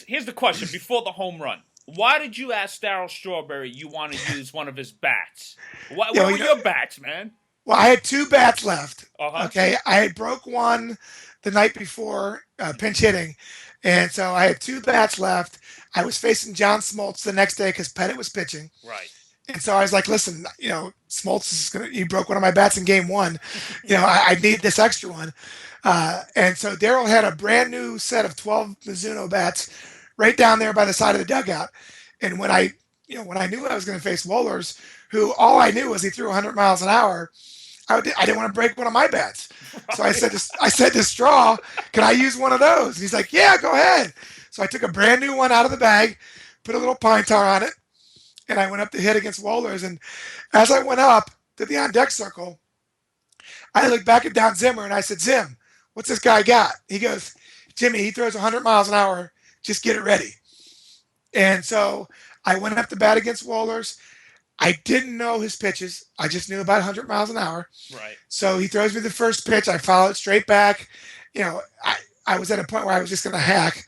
here's the question before the home run. Why did you ask Darryl Strawberry you want to use one of his bats? What were your bats, man? Well, I had 2 bats left. Uh-huh. Okay, I had broke one the night before pinch hitting, and so I had 2 bats left. I was facing John Smoltz the next day because Pettit was pitching, Right. and so I was like, "Listen, Smoltz is gonna. He broke one of my bats in game 1. I need this extra one." And so Darryl had a brand new set of 12 Mizuno bats right down there by the side of the dugout. And when I knew I was going to face Wohlers, who all I knew was he threw 100 miles an hour, I didn't want to break one of my bats. So I said to Straw, "Can I use one of those?" And he's like, "Yeah, go ahead." So I took a brand new one out of the bag, put a little pine tar on it, and I went up to hit against Wohlers. And as I went up to the on deck circle, I looked back at Don Zimmer and I said, "Zim, what's this guy got?" He goes, "Jimmy, he throws 100 miles an hour. Just get it ready." And so I went up to bat against Wohlers. I didn't know his pitches. I just knew about 100 miles an hour. Right. So he throws me the first pitch. I follow it straight back. I was at a point where I was just going to hack.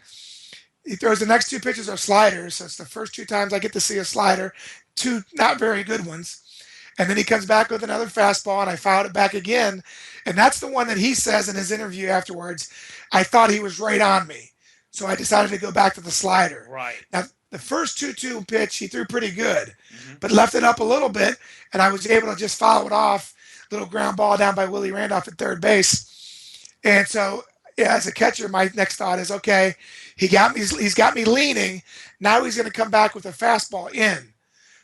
He throws the next 2 pitches are sliders. So it's the first 2 times I get to see a slider, 2 not very good ones. And then he comes back with another fastball, and I fouled it back again. And that's the one that he says in his interview afterwards, I thought he was right on me. So I decided to go back to the slider. Right. Now, the first 2-2 pitch, he threw pretty good, but left it up a little bit, and I was able to just follow it off. Little ground ball down by Willie Randolph at third base. And so, as a catcher, my next thought is, okay, he's got me leaning. Now he's going to come back with a fastball in.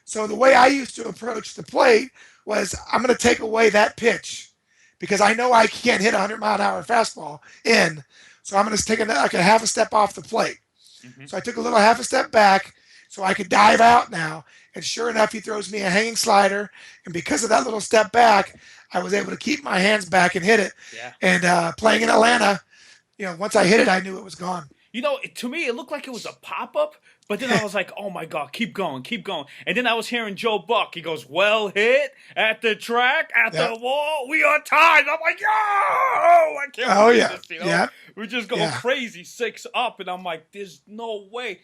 So the way I used to approach the plate was I'm going to take away that pitch because I know I can't hit a 100-mile-an-hour fastball in. So I'm going to take a half a step off the plate. So I took a little half a step back so I could dive out now. And sure enough, he throws me a hanging slider. And because of that little step back, I was able to keep my hands back and hit it. Yeah. And playing in Atlanta, once I hit it, I knew it was gone. To me, it looked like it was a pop-up, but then I was like, oh, my God, keep going. And then I was hearing Joe Buck. He goes, well hit at the track, at the wall. We are tied. I'm like, yo, I can't believe this, Yeah. We're just going crazy, 6 up. And I'm like, there's no way.